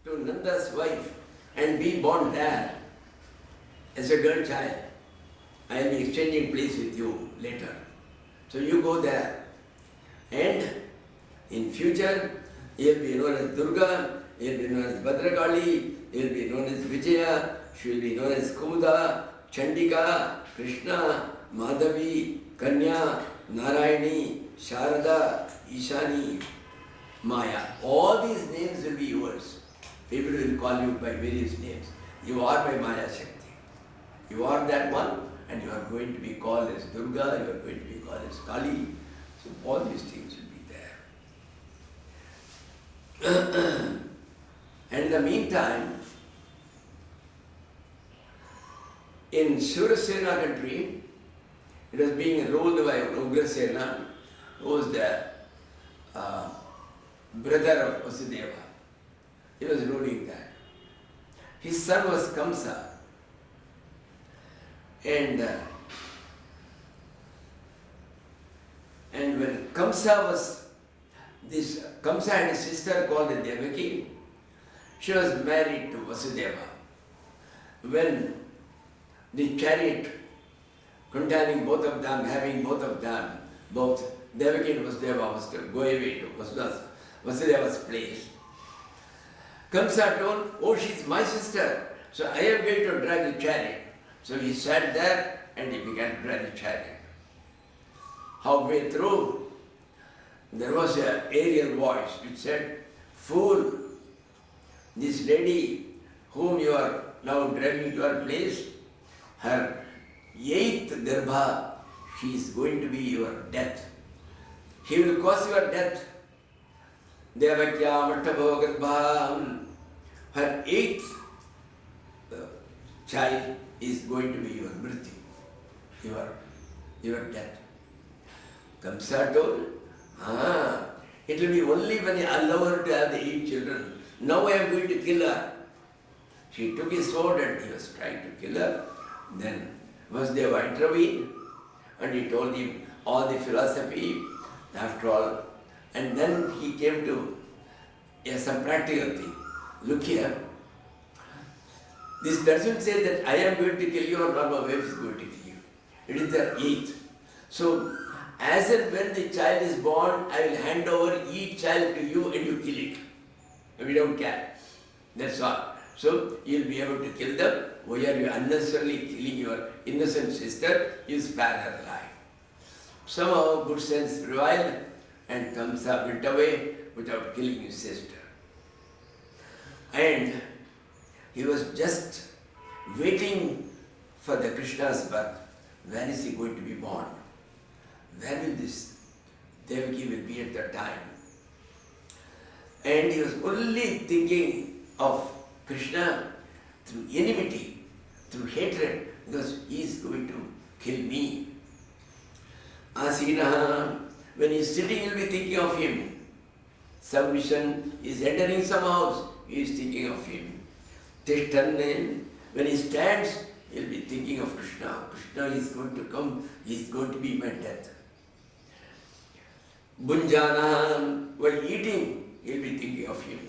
to Nanda's wife and be born there as a girl child. I will be exchanging place with you later. So you go there. And in future, you will be known as Durga, you will be known as Bhadrakali, you will be known as Vijaya, she will be known as Kuda, Chandika, Krishna, Madhavi, Kanya, Narayani, Sharada, Ishani, Maya. All these names will be yours. People will call you by various names. You are my Maya Shakti. You are that one, and you are going to be called as Durga, you are going to be called as Kali. So all these things will be there. And in the meantime, in Surasena country, it was being ruled by Ugrasena, who was the brother of Vasudeva. He was ruling that. His son was Kamsa. And when Kamsa had a sister called Devaki. She was married to Vasudeva. When the chariot containing both of them, having both of them, both Devaki and Vasudeva was to go away to Vasudeva's place. Kamsa told, oh, she's my sister, so I am going to drive the chariot. So he sat there and he began to drive the chariot. Halfway through, there was an aerial voice which said, fool, this lady whom you are now driving to her place, her 8th garbha, she is going to be your death. He will cause your death. Devakya Mattavo garbha. Her 8th child is going to be your mrityu, your death. Kamsa told, it will be only when I allow her to have the 8 children. Now I am going to kill her. She took his sword and he was trying to kill her. Then Vasudeva intervened and he told him all the philosophy after all. And then he came to some practical thing. Look here. This doesn't say that I am going to kill you or not my wife is going to kill you. It is the 8th. So, as and when the child is born, I will hand over each child to you and you kill it. We don't care. That's all. So, you will be able to kill them. Why are you unnecessarily killing your innocent sister? You spare her life. Somehow good sense prevailed and Kamsa went away without killing his sister. And he was just waiting for the Krishna's birth. When is he going to be born? When will this Devaki will be at that time? And he was only thinking of Krishna through enmity, through hatred, because he is going to kill me. Asinaha, when he is sitting, he will be thinking of him. Submission is entering some house, he is thinking of him. Tishtanne, when he stands, he will be thinking of Krishna. Krishna is going to come, he is going to be my death. Bunjana, while eating, he will be thinking of him.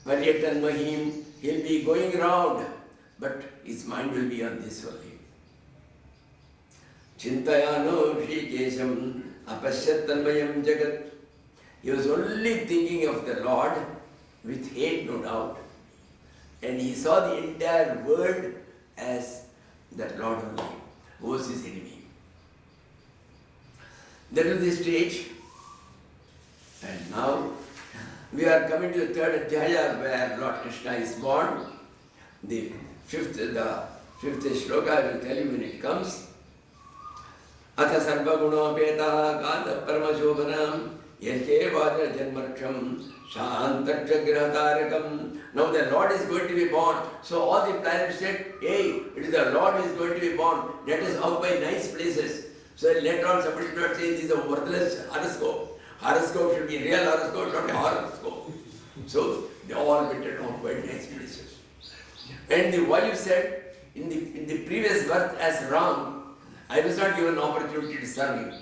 Varyatan Mahim, he will be going around, but his mind will be on this only. Chintayano Shrikesham Apashyattanmayam Jagat. He was only thinking of the Lord with hate, no doubt. And he saw the entire world as that Lord only, who was his enemy. That was the stage. And now we are coming to the 3rd Adhyaya where Lord Krishna is born. The fifth shloka I will tell you when it comes. Atha sarva gunopeta kanta paramashobhanam yashe vajra janmarksham shantakshagrahatarakam. Now the Lord is going to be born. So all the planets said, hey, it is the Lord who is going to be born. Let us occupy nice places. So later on somebody should not say this is a worthless horoscope. Horoscope should be real horoscope, not a horoscope. So they all went and occupied nice places. And the wife said, in the previous birth as Ram, I was not given an opportunity to serve him.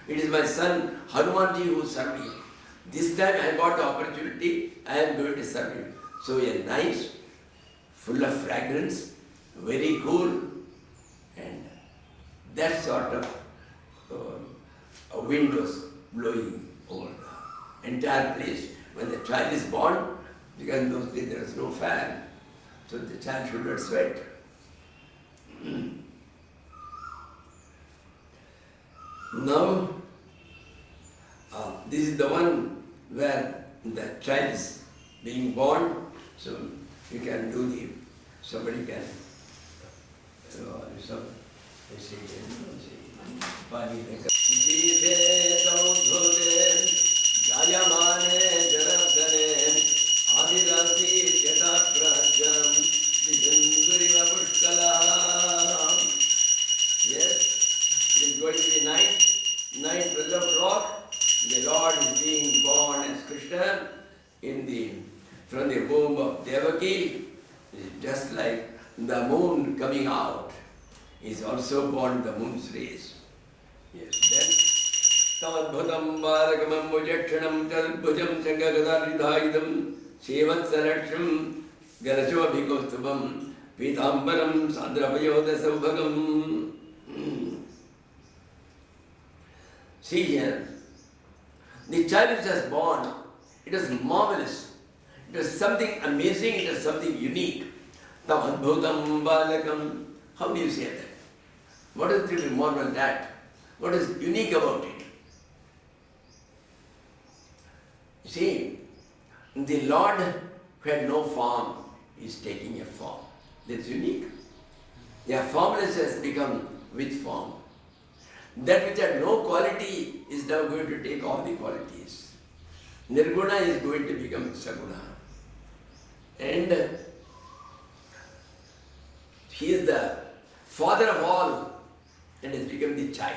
It is my son Hanumanji who served him. This time I got the opportunity, I am going to serve him. So a nice, full of fragrance, very cool, and that sort of a wind was blowing over the entire place. When the child is born, because in those days there was no fan, so the child should not sweat. Now, this is the one where the child is being born, so you can do the, somebody can, yes, it is going to be night, 12 o'clock, the Lord is being born as Krishna from the womb of Devaki, just like the moon coming out is also born in the moon's rays. Yes, then Tamadbhutam Balakamam Mujakshanam Tadbhujam Sangagadharidhaidam Sevatsaraksham Garacho Bhikostubam Pitambaram Sandrapayoda Saubhagam. See here, the child is just born. It is marvelous. It is something amazing. It is something unique. Tamadbhutam Balakam. How do you say that? What is to be more than that? What is unique about it? You see, the Lord who had no form is taking a form. That's unique. Yeah, formless has become with form. That which had no quality is now going to take all the qualities. Nirguna is going to become Saguna. And he is the father of all and has become the child.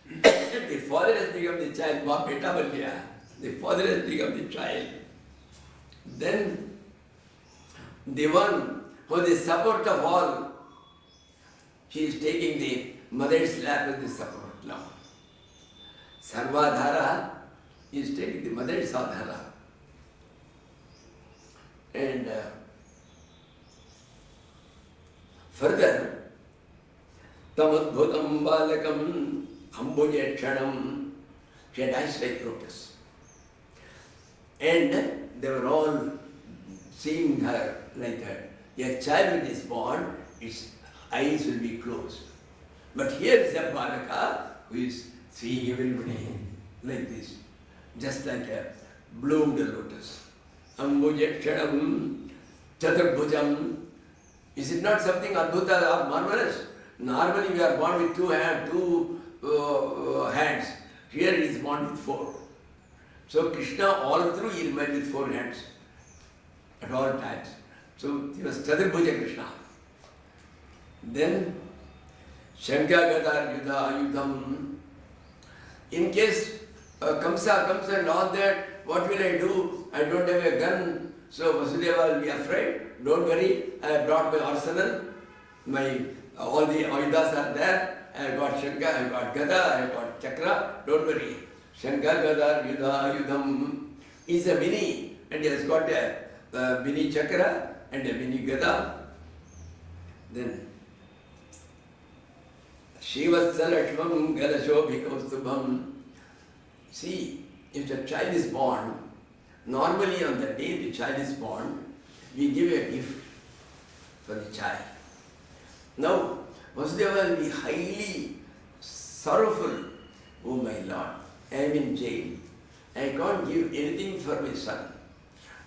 The father has become the child, Baap beta ban gaya. The father has become the child. Then the one who is the support of all, he is taking the mother's lap as the support now. Sarvadhara is taking the mother's adhara. And further, Tamadbhutam Balakam Ambujakshanam, she had eyes like lotus. And they were all seeing her like that. A child when is born, its eyes will be closed. But here is a Balaka who is seeing everybody like this, just like a bloomed lotus. Ambujakshanam Chaturbhujam. Is it not something adbhuta or marvelous? Normally we are born with two hands. Here he is born with four. So Krishna all through he remained with four hands at all times. So he was Chaturbhuja Krishna. Then Shankha Yudha Yudham. In case Kamsa comes and all that, what will I do? I don't have a gun, so Vasudeva will be afraid. Don't worry, I have brought my arsenal. All the Ayudas are there. I have got Shankha, I have got Gada, I have got Chakra. Don't worry. Shankha Gada Yudha Yudham is a mini, and he has got a mini Chakra and a mini Gada. Then Shivatsalakshmam Galasho. See, if the child is born, normally on the day the child is born, we give a gift for the child. Now, Vasudeva will be highly sorrowful. Oh my Lord, I am in jail. I can't give anything for my son.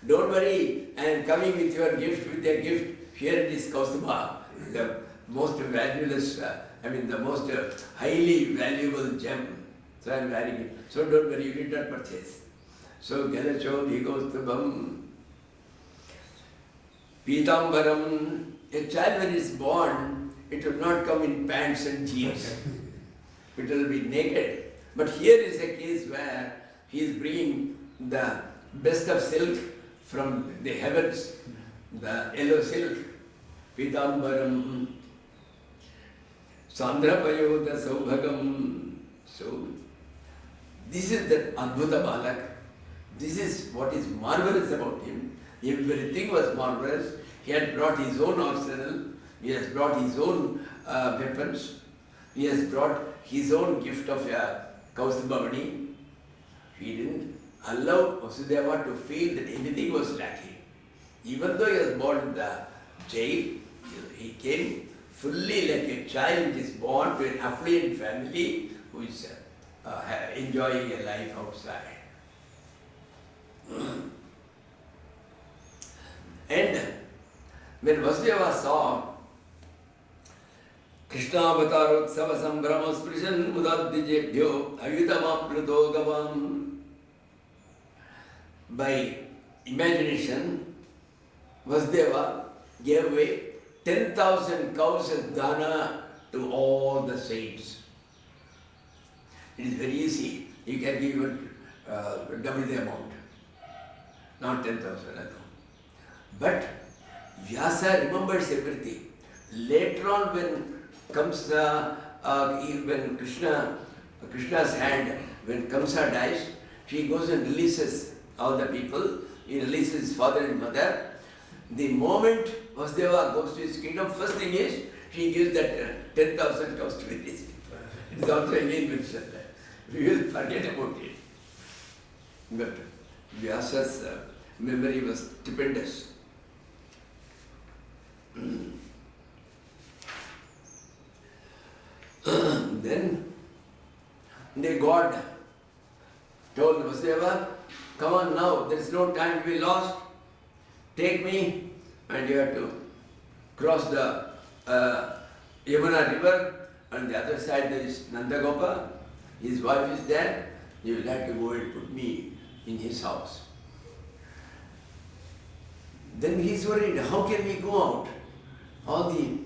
Don't worry, I am coming with your gift, with a gift. Here it is Kaustubha, the most valueless, the most highly valuable gem. So I am wearing it. So don't worry, you did not purchase. So Galacho Bhigostubham Pitambaram. A child when he is born, it will not come in pants and jeans. It will be naked. But here is a case where he is bringing the best of silk from the heavens, the yellow silk. Pitambaram Sandrapayoda Saubhagam. So this is the Adbhuta Balak. This is what is marvelous about him. Everything was marvelous. He had brought his own arsenal. He has brought his own weapons. He has brought his own gift of Kaustubhamani. He didn't allow Vasudeva to feel that anything was lacking. Even though he was born in the jail, he came fully like a child which is born to an affluent family who is enjoying a life outside. And when Vasudeva saw Krishna Avatarotsava Sambhrama Sprishan Mudadijebhyo Ayutamapluto Gavam, by imagination, Vasudeva gave away 10,000 cows as dana to all the saints. It is very easy. You can give even double the amount. Not 10,000 alone. But Vyasa remembers everything. Later on, when comes when Krishna's hand, when Kamsa dies, she goes and releases all the people. He releases his father and mother. The moment Vasudeva goes to his kingdom, first thing is she gives that 10,000 cows to these people. It is also again mentioned that. We will forget about it. But Vyasa's memory was stupendous. Then the God told Vasudeva, come on now, there is no time to be lost. Take me, and you have to cross the Yamuna river. On the other side there is Nandagopa. His wife is there. You will have to go and put me in his house. Then he is worried, how can we go out? All the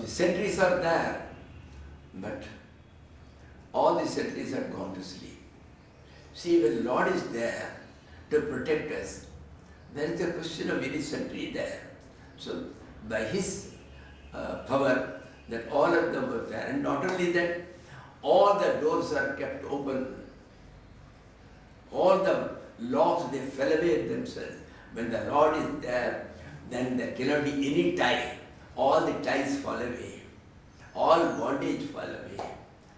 sentries are there. But all the sentries have gone to sleep. See, when the Lord is there to protect us, there is a question of any sentry there. So, by his power, that all of them were there. And not only that, all the doors are kept open. All the locks, they fell away themselves. When the Lord is there, then there cannot be any tie. All the ties fall away. All bondage fall away.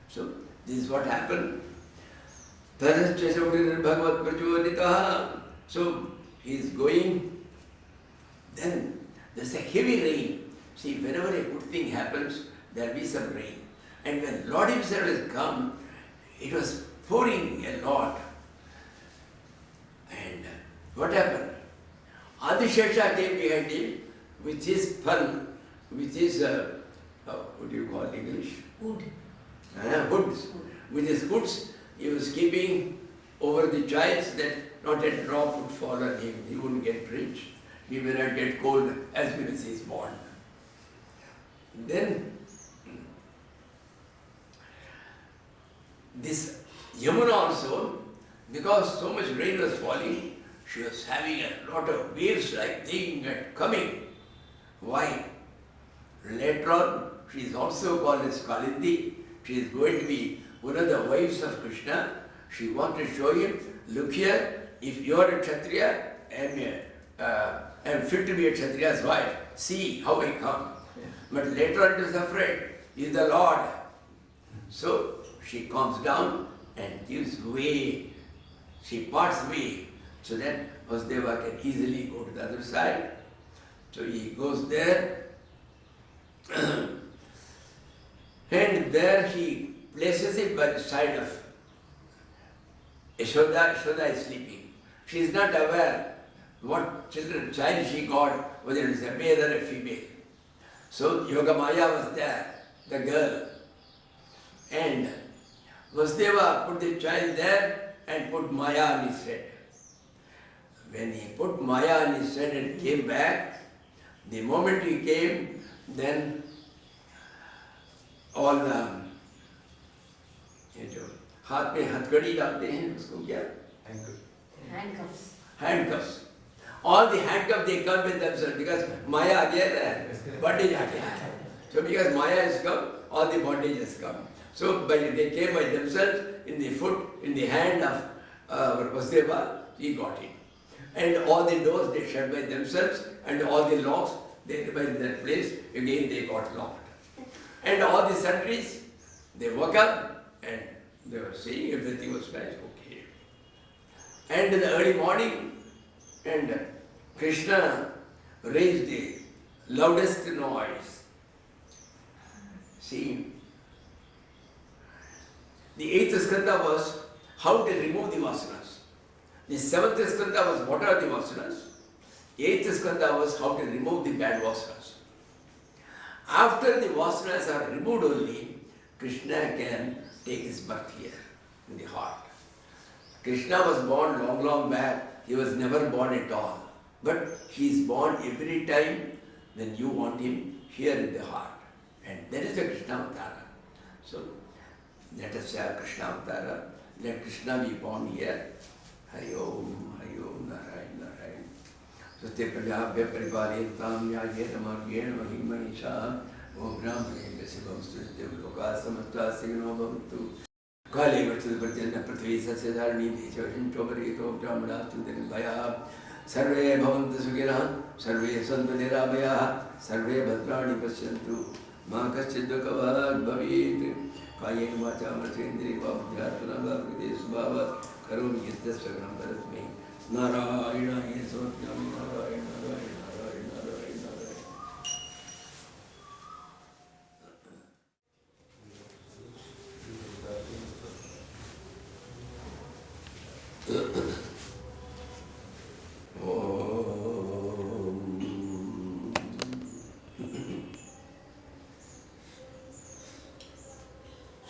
So, this is what happened. So, he is going. Then there's a heavy rain. See, whenever a good thing happens, there will be some rain. And when Lord himself has come, it was pouring a lot. And what happened? Adishesha came behind him with his pun, with his, what do you call it in English? Hood. Hoods. With his hoods, he was keeping over the giants that not a drop would fall on him. He wouldn't get rich. He may not get cold as soon as he is born. Then, this Yamuna also, because so much rain was falling, she was having a lot of waves-like thing coming. Why? Later on, she is also called as Kalindi. She is going to be one of the wives of Krishna. She wanted to show him, look here, if you are a Kshatriya, I am fit to be a Kshatriya's wife. See how I come. Yeah. But later on it was afraid, he is the Lord. So she comes down and gives way. She parts way so that Vasudeva can easily go to the other side. So he goes there and there he places it by the side of Yashoda. Yashoda is sleeping. She is not aware what child she got, whether it is a male or a female. So Yogamaya was there, the girl. And Vasudeva put the child there and put Maya on his head. When he put Maya on his head and came back, the moment he came, then all the हाथ में हथकड़ी डालते हैं उसको क्या? Handcuffs. All the handcuffs they come with themselves because Maya आ गया है, bondage आ गया है. So because Maya has come, all the bondage has come. So they came by themselves in the foot, in the hand of Vasudeva, he got it. And all the doors they shut by themselves, and all the locks they remained in that place, again they got locked. And all the sentries, they woke up and they were saying everything was nice, okay. And in the early morning, and Krishna raised the loudest noise. See, the 8th skanda was how to remove the vasanas. The 7th skanda was what are the vasanas. 8th skanda was how to remove the bad vasanas. After the vasanas are removed only, Krishna can take his birth here in the heart. Krishna was born long, long back. He was never born at all. But he is born every time when you want him here in the heart. And that is the Krishna Avtara. So, let us say Krishna Avtara. Let Krishna be born here. Hari Om, Narayan, Narayan. Sute Prajabhya Paripalentam Yajena Margena Mahimmanisha O Brahmane Sivam Sritev Loka Samasta Signo Bhavantu Kali Vatsud Pratyana Prithvi Sasyadharani Dechavishin Chobarito Brahmana Tundan Bhaya Sarve Bhavantu Sukina Sarve Santu Nirabhaya Sarve Bhadrani Pasyantu Mahakaschidukavad Bhavit Kayen Vacha Matsendri Vabhyatana Bhavidesh Bhavat Karum Yitya Saganam Bharatme Narayana Yesotnyami Narayana Narayana Narayana Narayana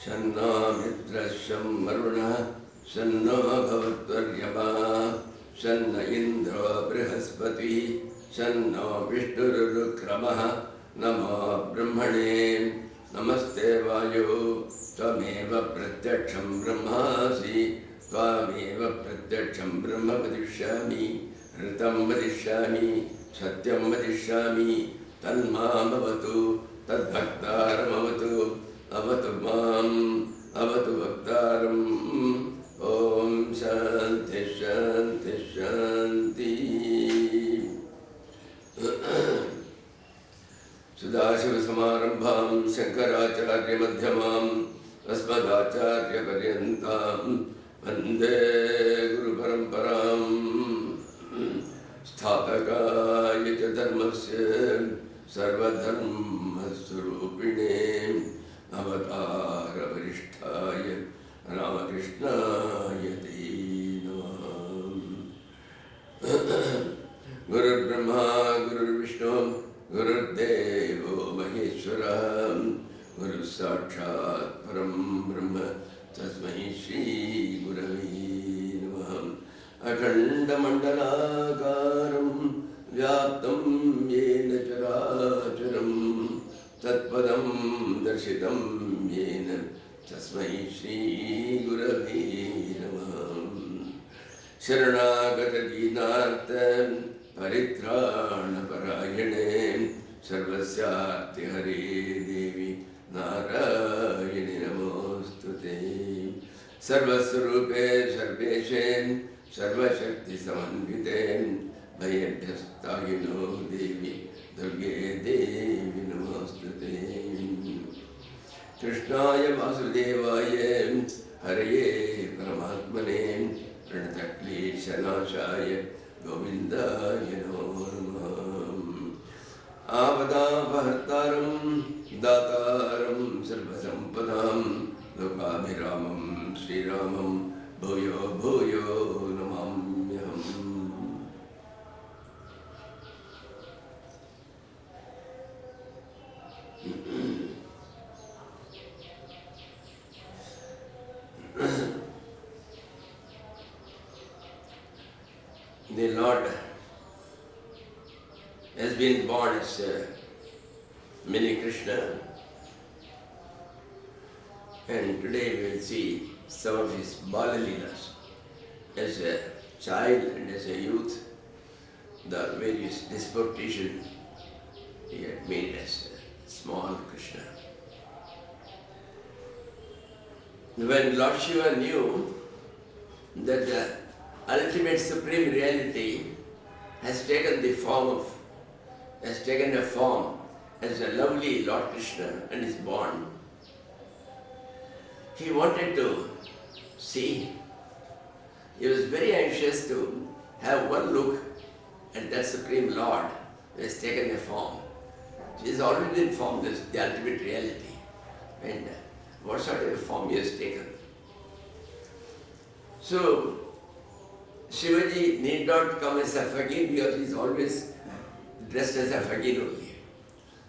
Shanna Mitrasham Maruna Shanna Bhavatvaryama Shanna Indra Brihaspati Shanna Vishnurukramaha Nama Brahmane Namaste Vayu Tvameva Pratyaksham Brahmasi Tvameva Pratyaksham Brahma Vadishyami Ritam Vadishyami Satyam Vadishyami Tanmam Avatu Tadbhaktaram Avatu Avatu Mam Avatu Bhaktaram Om Shanti Shanti Shanti Sudashiva Samarambham Shankaracharya Madhyamam Asmadacharya Paryantam Vande Guru Paramparam Sthataka Yacha Dharmasya Sarvadharma Surupine Avatara Varishtaya Ramakrishna Yati Namam Guru Brahma Guru Vishnu Guru Devo Maheshwara Guru Sakshat Param Brahma Tasmai Shri Gurave Namah Akhanda Mandalakaram Vyaptam Yena Characharam Tatpadam Darshitam Yena Tasmai Shri Gurave Namah Sharanagata Dinartam Paritrana Parayane Sarvasyati Hare Devi Narayani Namostute Sarvasrupe Sarveshen Sarvashakti Samanviten Bhayabhyastayino Devi Durge Devi Namostute Krishnaya Vasudevaya Hare Paramatmane Pranatakleshanashaya Govindaya Namo Avadapahartaram Dataram Sarvasampadam Lokabhiramam Sri Ramam Bhuyo Bhuyo Namamyam The Lord has been born as Mini Krishna, and today we will see some of his Bala Leelas. As a child and as a youth, the various disportation he had made as a small Krishna. When Lord Shiva knew that the ultimate supreme reality has taken a form as a lovely Lord Krishna and is born. He wanted to see. He was very anxious to have one look at that Supreme Lord who has taken a form. He has already informed us the ultimate reality. And what sort of a form he has taken. So, Shivaji need not come as a fakir because he is always dressed as a fakir only.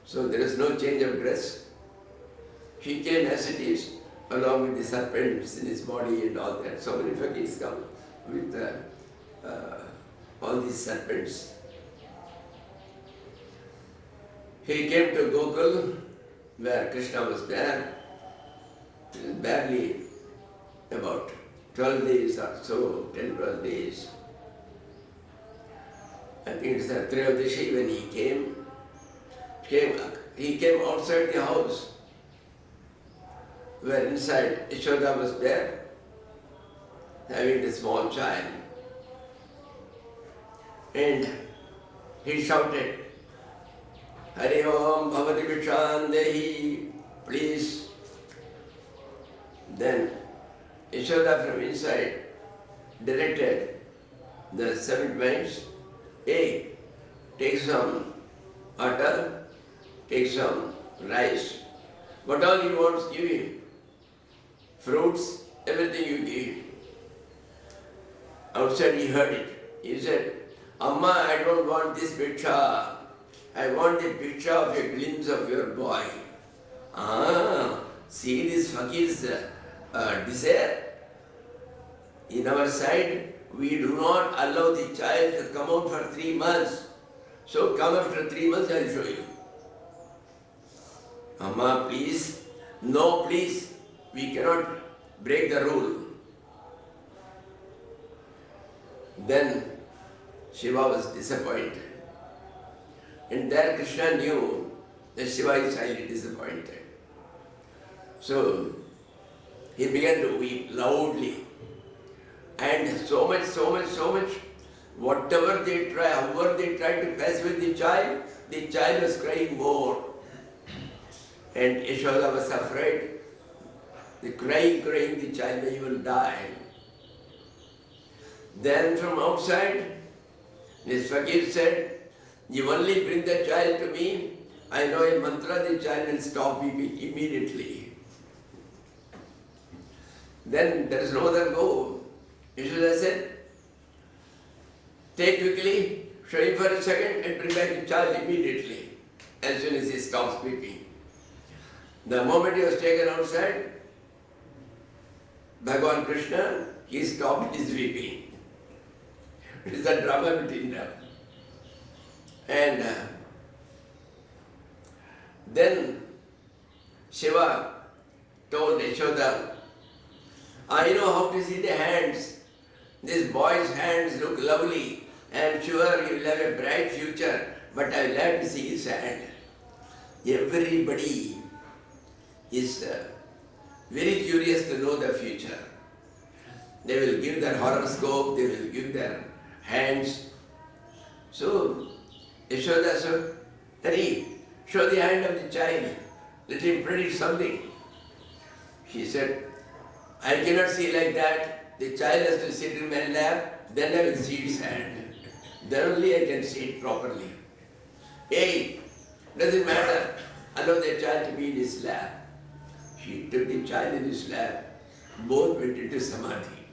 So there is no change of dress. He came as it is, along with the serpents in his body and all that. So many fakirs come with all these serpents. He came to Gokul, where Krishna was there. It was barely about 12 days or so, 10, 12 days. I think it's the Trayodasi when he came. He came outside the house, where inside Yashoda was there, having a small child. And he shouted, Hari Om Bhavati Vishandehi, please. Then Yashoda from inside directed the servants, hey, take some water, take some rice. What all he wants, give him. Fruits, everything you give him. Outside he heard it. He said, Amma, I don't want this diksha. I want the diksha of a glimpse of your boy. See this fakir's desire? In our side, we do not allow the child to come out for 3 months. So come after 3 months, I will show you. Amma, please. No, please. We cannot break the rule. Then Shiva was disappointed. And there Krishna knew that Shiva is highly disappointed. So he began to weep loudly. And so much, whatever they try, however they tried to pass with the child was crying more. And Yashoda was afraid. The crying, the child may even die. Then from outside, this fakir said, you only bring the child to me, I know a mantra, the child will stop weeping immediately. Then there is no other go. Yashoda said, take quickly, show him for a second and bring back the child immediately, as soon as he stops weeping. The moment he was taken outside, Bhagavan Krishna, he stopped his weeping. It is a drama between them. And then Shiva told Yashoda, I know how to see the hands. This boy's hands look lovely. I am sure he will have a bright future, but I will have to see his hand. Everybody is very curious to know the future. They will give their horoscope, they will give their hands. So Yashoda said, Hari, show the hand of the child, let him predict something. She said, I cannot see like that. The child has to sit in my lap, then I will see its hand. Then only I can see it properly. Hey, doesn't matter. Allow the child to be in his lap. She took the child in his lap. Both went into samadhi.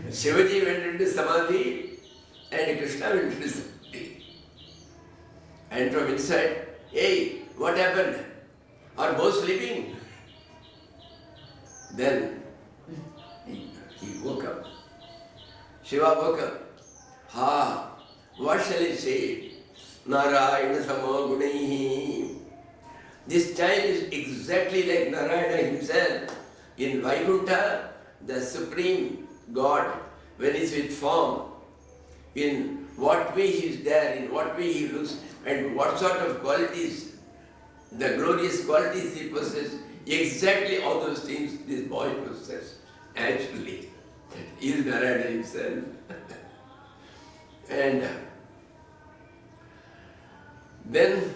Shivaji went into samadhi and Krishna went into samadhi. And from inside, hey, what happened? Are both sleeping? Then he woke up. Shiva woke up. What shall I say? Narayana samo gunaihi. This child is exactly like Narayana himself. In Vaikuntha, the Supreme God, when he is with form, in what way he is there, in what way he looks, and what sort of qualities, the glorious qualities he possesses, exactly all those things this boy possesses, actually. He is Narayana himself. And then,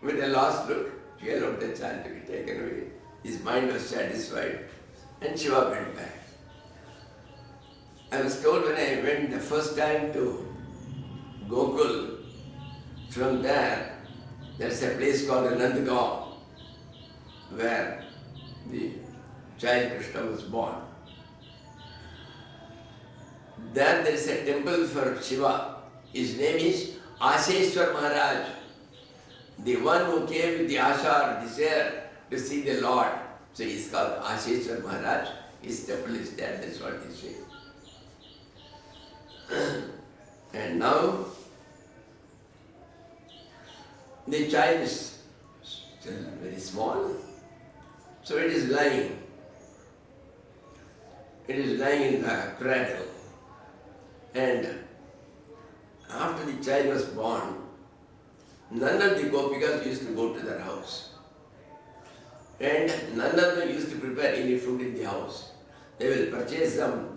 with a last look, he allowed the child to be taken away. His mind was satisfied, and Shiva went back. I was told when I went the first time to Gokul, from there is a place called Nandgaon, where the child Krishna was born. There is a temple for Shiva. His name is Asheshwar Maharaj, the one who came with the asha or desire to see the Lord. So he is called Asheshwar Maharaj. His temple is there, that's what he says. And now the child is still very small, so it is lying. It is lying in the cradle. And after the child was born, none of the gopikas used to go to their house. And none of them used to prepare any food in the house. They will purchase some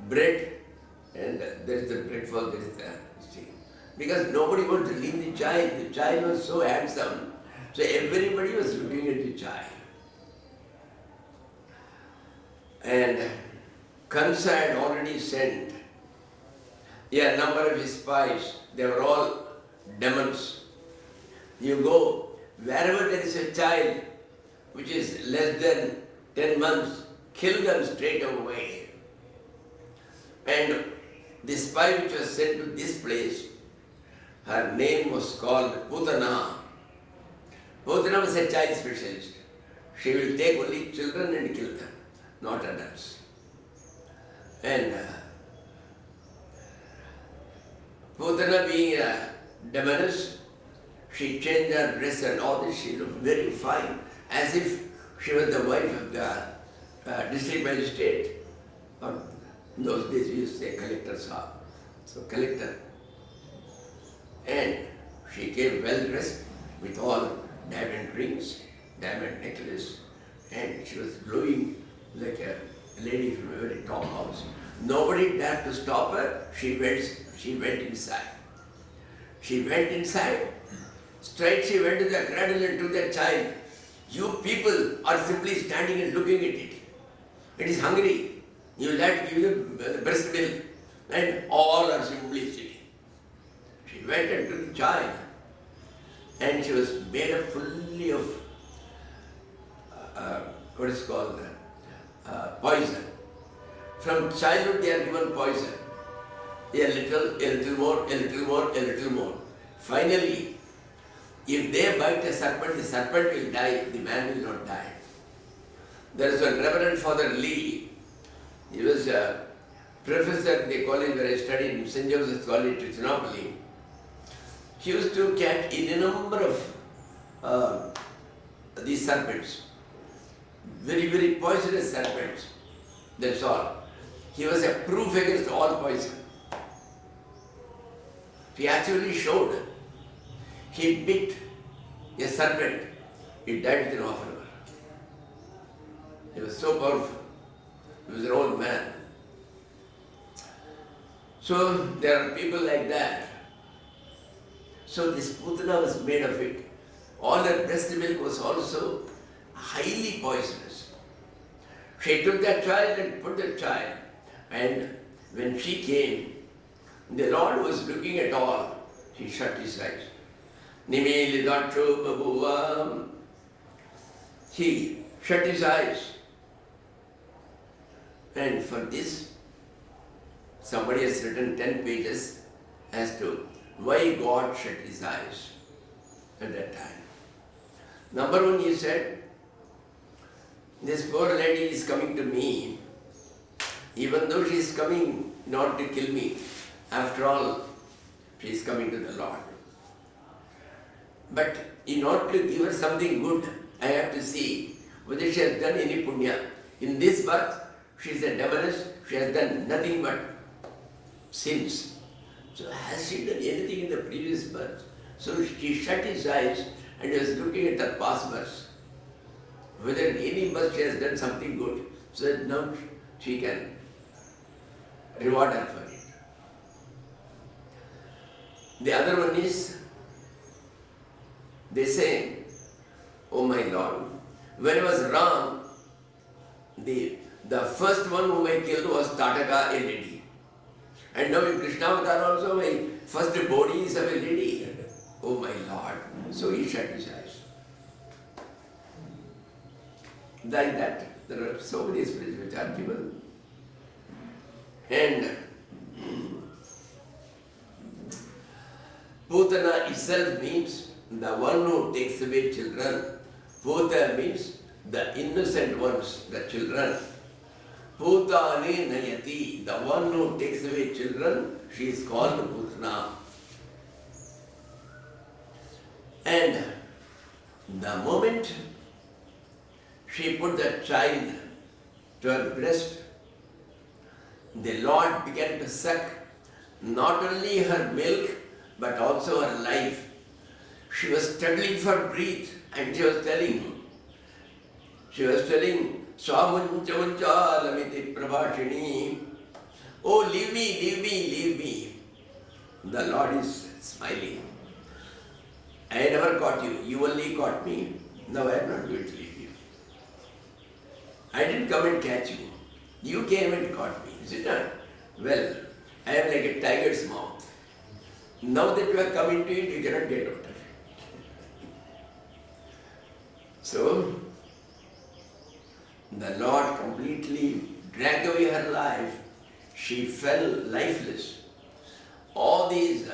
bread, and there is the breakfast, there is the thing. Because nobody wants to leave the child. The child was so handsome. So everybody was looking at the child. And Kansa had already sent a number of his spies. They were all demons. You go, wherever there is a child which is less than 10 months, kill them straight away. And the spy which was sent to this place, her name was called Putana. Putana was a child specialist. She will take only children and kill them, not adults. And Putana being a demoness, she changed her dress and all this. She looked very fine, as if she was the wife of the district magistrate. Or in those days we used to say collector's house. So collector. And she came well dressed with all diamond rings, diamond necklace, and she was glowing like a lady from a very tall house. Nobody dared to stop her. She went inside. She went inside. Straight she went to the cradle and took the child. You people are simply standing and looking at it. It is hungry. You will have to give them the breast milk, and all are simply sitting. She went and took the child, and she was made up fully of what is called poison. From childhood they are given poison. A little more, a little more, a little more. Finally, if they bite the serpent will die, the man will not die. There is a Reverend Father Lee. He was a professor at the college where I studied in St. Joseph's College, Trichinopoli. He used to catch in a number of these serpents. Very, very poisonous serpents. That's all. He was a proof against all poison. He actually showed. He bit a serpent. It died within half an hour. He was so powerful. He was an old man. So there are people like that. So this Putana was made of it. All her breast milk was also highly poisonous. She took that child and put the child. And when she came, the Lord was looking at all. He shut his eyes. Nimeli dacho babuvam. He shut his eyes. And for this, somebody has written 10 pages as to why God shut his eyes at that time. Number one, he said, this poor lady is coming to me, even though she is coming not to kill me. After all, she is coming to the Lord. But in order to give her something good, I have to see whether she has done any punya. In this birth, she is a demoness, she has done nothing but sins. So has she done anything in the previous birth? So she shut his eyes and was looking at the past birth. Whether in any birth she has done something good. So that now she can reward her for it. The other one is, they say, oh my Lord, when I was Ram, the first one whom I killed was Tataka, a lady. And now in Krishna Avatar also, my first body is of a lady. Oh my Lord. So he shut his eyes. Like that, there are so many spirits which are given. And Putana itself means the one who takes away children. Puta means the innocent ones, the children. Putane Nayati, the one who takes away children, she is called Putana. And the moment she put the child to her breast, the Lord began to suck not only her milk but also her life. She was struggling for breath and she was telling, Swamunchamunchalamiti Prabhashini, oh leave me, leave me, leave me. The Lord is smiling. I never caught you, you only caught me. Now I am not going to leave you. I didn't come and catch you. You came and caught me, is it not? Well, I am like a tiger's mouth. Now that you have come into it, you cannot get out of it. So, the Lord completely dragged away her life. She fell lifeless. All these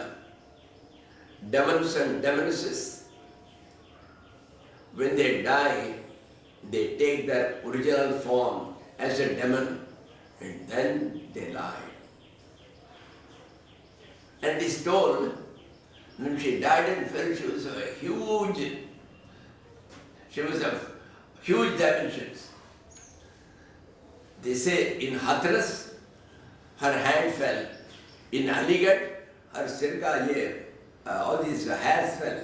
demons and demonesses, when they die, they take their original form as a demon and then they lie. And this told, when she died and fell, she was of huge dimensions. They say in Hathras, her hand fell. In Aligarh, her sirka, all these hairs fell.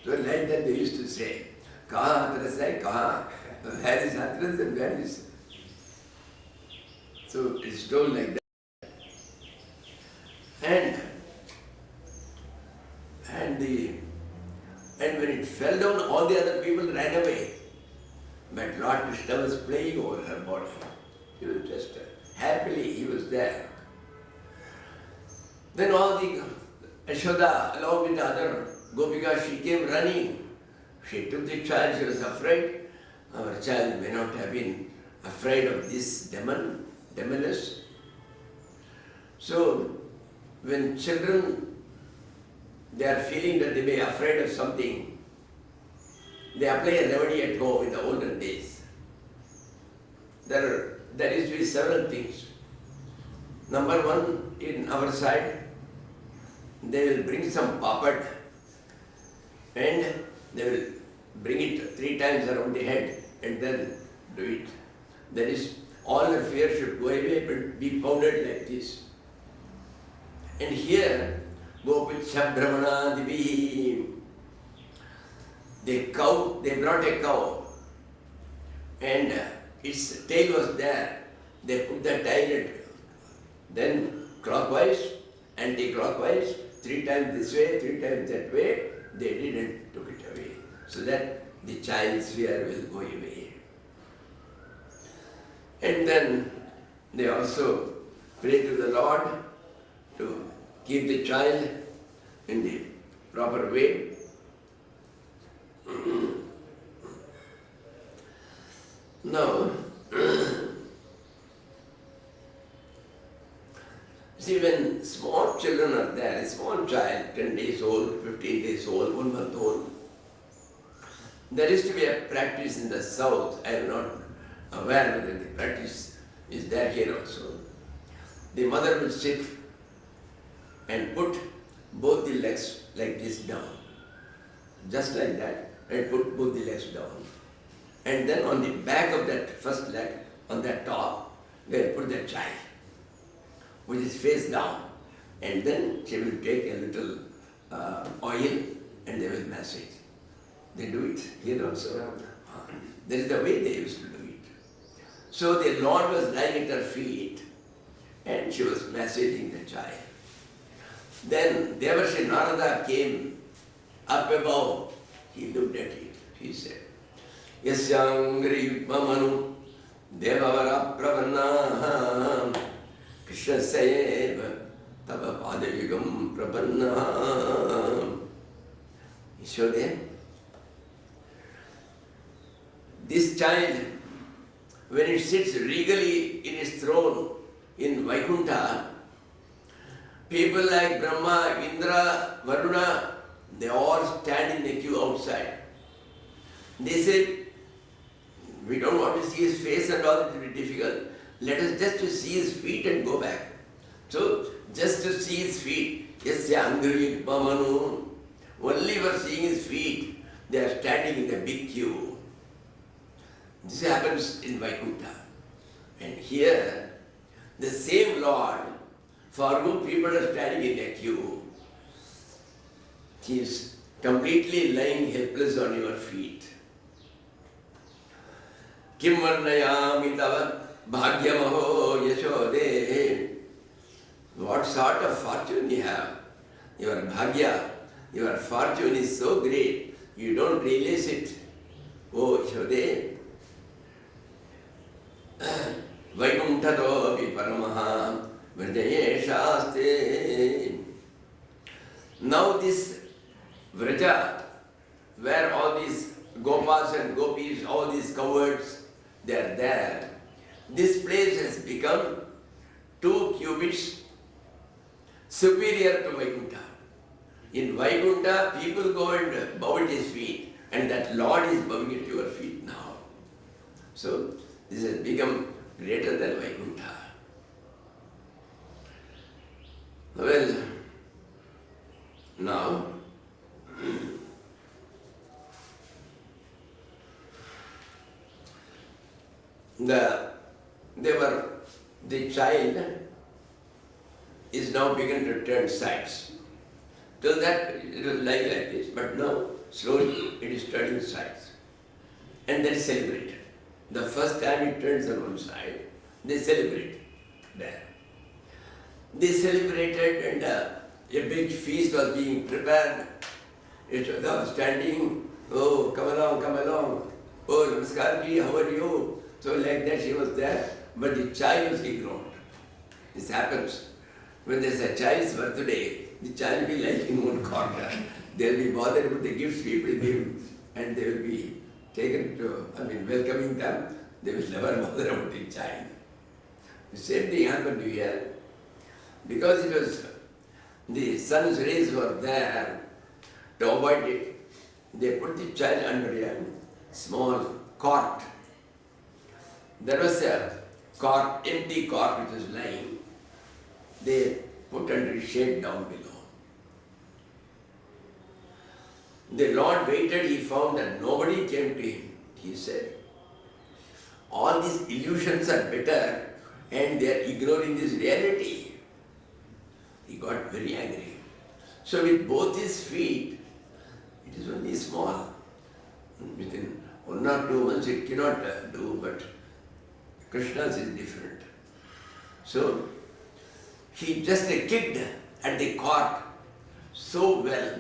So like that they used to say, Kaha Hathras hai, Kaha? Where is Hathras and where is... So it's told like that. And when it fell down, all the other people ran away. But Lord Krishna was playing over her body. He was just happily, he was there. Then all the Yashoda, along with the other Gopika, she came running. She took the child, she was afraid. Our child may not have been afraid of this demoness. So, when children, they are feeling that they may be afraid of something, they apply a remedy at home in the olden days. There used to be several things. Number one, in our side, they will bring some papat and they will bring it 3 times around the head and then do it. That is, all the fear should go away but be powdered like this. And here, Gopicha Brahmana Divi, they brought a cow and its tail was there. They put the tail then clockwise, anti-clockwise, 3 times this way, 3 times that way, they did and took it away. So that the child's fear will go away. And then they also pray to the Lord to keep the child in the proper way. Now, see, when small children are there, a small child, 10 days old, 15 days old, 1 month old, there is to be a practice in the south. I am not aware whether the practice is there here also. The mother will sit and put both the legs like this down, just like that, and put both the legs down. And then on the back of that first leg, on that top, they will put the child, which is face down. And then she will take a little oil and they will massage. They do it here also. That is the way they used to do it. So the Lord was lying at her feet and she was massaging the child. Then Devarshi Narada came up above. He looked at it. He said, Yasyangri Yudmamanu Devavara Pravanna Krishna Sayeva Tava Padayugam Prapanna. He showed him. This child, when it sits regally in its throne in Vaikuntha, people like Brahma, Indra, Varuna, they all stand in the queue outside. They said, we don't want to see his face and all, it will be difficult. Let us just to see his feet and go back. So, just to see his feet, Yasya Angri Pamanu, only for seeing his feet, they are standing in a big queue. This happens in Vaikuntha. And here, the same Lord, for whom people are standing in a queue, he is completely lying helpless on your feet. Kim varnayami tava bhagyamaho yashode. What sort of fortune you have? Your bhagya, your fortune is so great, you don't realize it. Oh Yashode. Vaikunthato api paramaha vrajayeshaste. Now this Vraja, where all these Gopas and Gopis, all these cowards, they are there. This place has become 2 cubits superior to Vaikuntha. In Vaikuntha, people go and bow at his feet, and that Lord is bowing at your feet now. So, this has become greater than Vaikuntha. Well, now, the child is now beginning to turn sides. Till that it was like this, but now slowly it is turning sides. And then celebrated. The first time it turns on one side, they celebrate there. They celebrated and a big feast was being prepared. Yashoda was standing, oh, come along. Oh, Namaskar ji, how are you? So like that she was there, but the child was ignored. This happens. When there's a child's birthday, the child will be like in one corner. They'll be bothered with the gifts people give, and they will be taken to, welcoming them. They will never bother about the child. The same thing happened here. Because it was, the sun's rays were there, to avoid it, they put the child under a small cot. There was a cot, empty cot which was lying. They put under shade down below. The Lord waited, he found that nobody came to him. He said, all these illusions are better and they are ignoring this reality. He got very angry. So with both his feet, it is only small. Within 1 or 2 months it cannot do, but Krishna's is different. So he just kicked at the cot so well.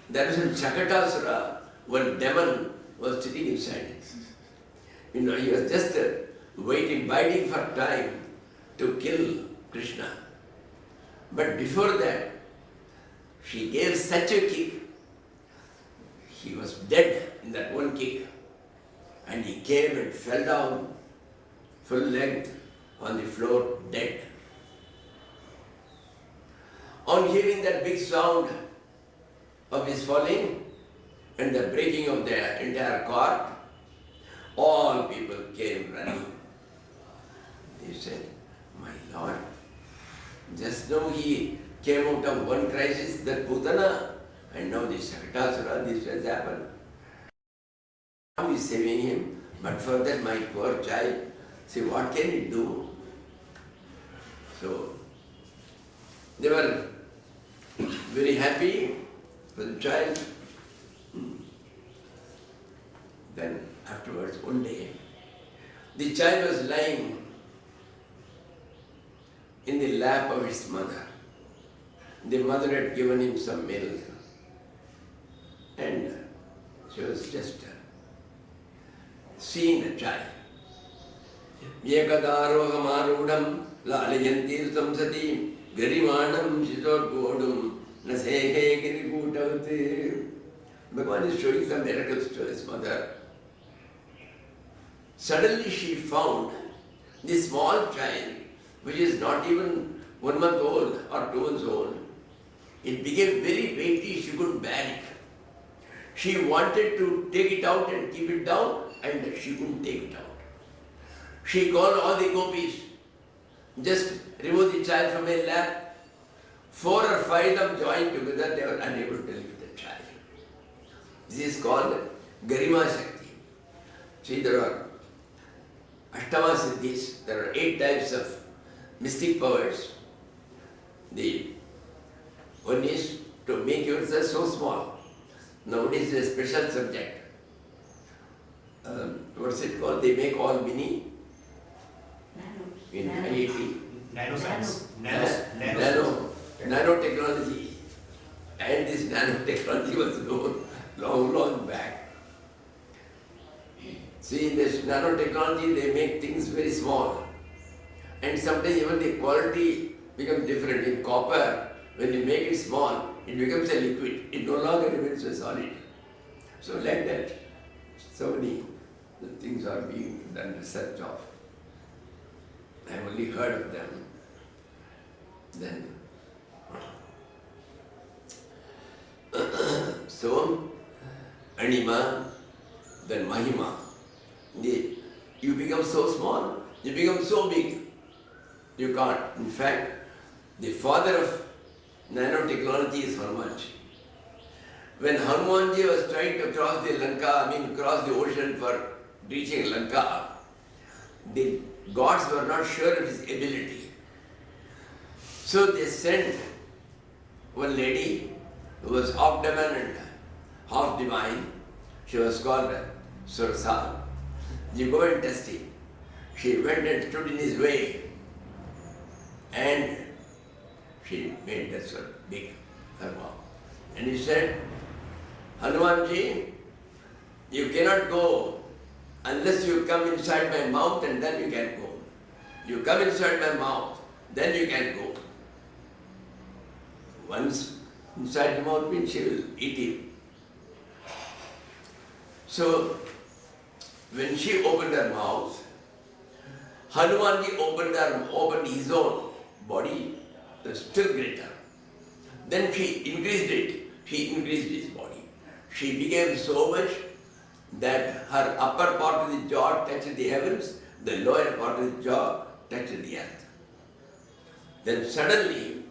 There was a Chakatasura, one demon was sitting inside it. He was just waiting, biding for time to kill Krishna. But before that, she gave such a kick, he was dead in that one kick. And he came and fell down, full length, on the floor, dead. On hearing that big sound of his falling and the breaking of the entire cart, all people came running. They said, my Lord, just now he came out of one crisis, that Putana, and now this Shakatasura, this has happened. Now he is saving him, but for that my poor child, see what can he do? So, they were very happy for the child. Then afterwards, one day, The child was lying in the lap of his mother. The mother had given him some milk and she was just seeing the child. Yekadarohamarudam lalayantir samsati garimanam shitorkodum nasehe girikutavate. Bhagavan is showing some miracles to his mother. Suddenly she found this small child, which is not even 1 month old or 2 months old. It became very weighty, she couldn't bear it. She wanted to take it out and keep it down, and she couldn't take it out. She called all the gopis, just remove the child from her lap. 4 or 5 of them joined together, they were unable to lift the child. This is called Garima Shakti. See, there are Ashtama Siddhis, there are 8 types of mystic powers. The one is to make yourself so small. Nowadays is a special subject. What's it called? They make all mini in IIT. Nanoscience. Nanotechnology. And this nanotechnology was known long back. See, in this nanotechnology, they make things very small. And sometimes even the quality becomes different. In copper, when you make it small, it becomes a liquid. It no longer remains a solid. So like that, so many things are being done research of. I have only heard of them. Then, so, Anima, then Mahima. You become so small, you become so big. You can't. In fact, the father of nanotechnology is Hanumanji. When Hanumanji was trying to cross cross the ocean for reaching Lanka, the gods were not sure of his ability. So they sent one lady who was half demon and half divine. She was called Surasa. You go and test him. She went and stood in his way and she made that sort of big dharma. And he said, Hanumanji, you cannot go unless you come inside my mouth and then you can go. You come inside my mouth, then you can go. Once inside the mouth means she will eat him. So, when she opened her mouth, Hanumanji opened his own body, still greater. Then she increased it. She increased his body. She became so much that her upper part of the jaw touched the heavens, the lower part of the jaw touched the earth. Then suddenly,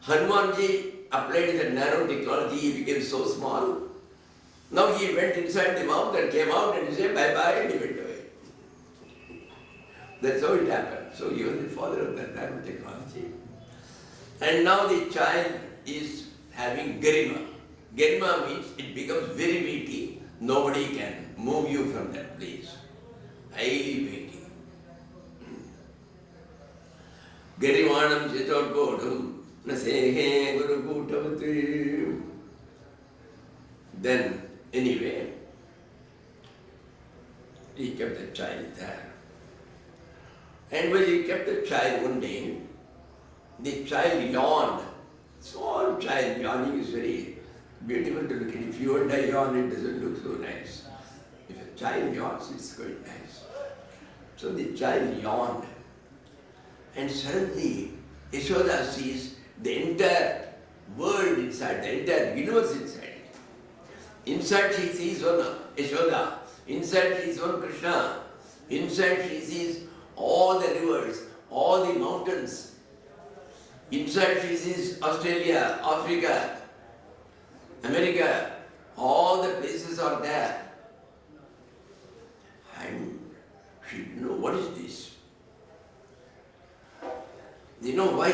Hanumanji applied the nanotechnology, he became so small. Now he went inside the mouth and came out and he said bye-bye and he went away. That's how it happened. So he was the father of that nanotechnology. And now the child is having garima. Garima means it becomes very weighty. Nobody can move you from that place. Highly weighty. Garimanam chitorkodum nasehe gurukutavati. Then, anyway, he kept the child there. And when he kept the child one day, the child yawned. Small child yawning is very beautiful to look at. If you and I yawn, it doesn't look so nice. If a child yawns, it's quite nice. So the child yawned. And suddenly, Yashoda sees the entire world inside, the entire universe inside it. Inside she sees one Yashoda. Inside she sees one Krishna. Inside she sees all the rivers, all the mountains. Inside she sees Australia, Africa, America, all the places are there. And she didn't know what is this. You know why?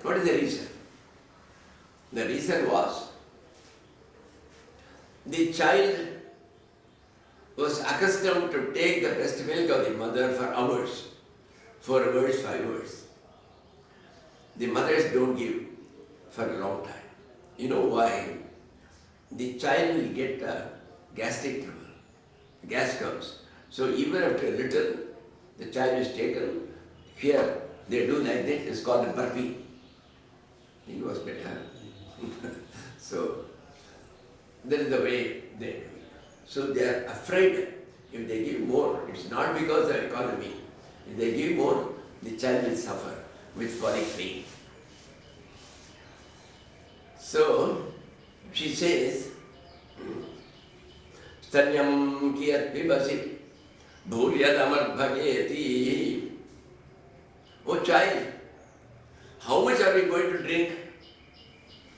What is the reason? The reason was the child was accustomed to take the breast milk of the mother for hours, 4 hours, 5 hours. The mothers don't give for a long time. You know why? The child will get gastric trouble. Gas comes. So even after a little, the child is taken. Here they do like that. It's called a burpee. It was better. So that is the way they do it. So they are afraid if they give more. It's not because of economy. If they give more, the child will suffer with colic pain. So she says, Stanyam kiyat pibasi bhuryad amar bhageti. Oh child, how much are we going to drink?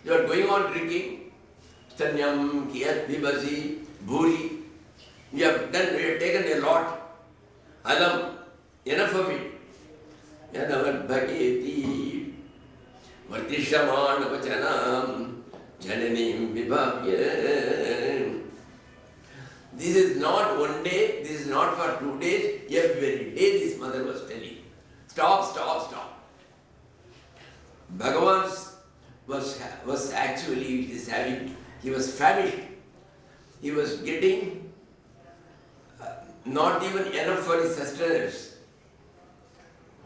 You are going on drinking. Stanyam kiyat pibasi bhuri. You have taken a lot. Alam, enough of it. Yad amar bhageti. Vartishaman vachanam jananim vibhavya. This is not one day, this is not for 2 days, every day this mother was telling. Stop, stop, stop. Bhagavan was actually, he was famished. He was getting not even enough for his sustenance.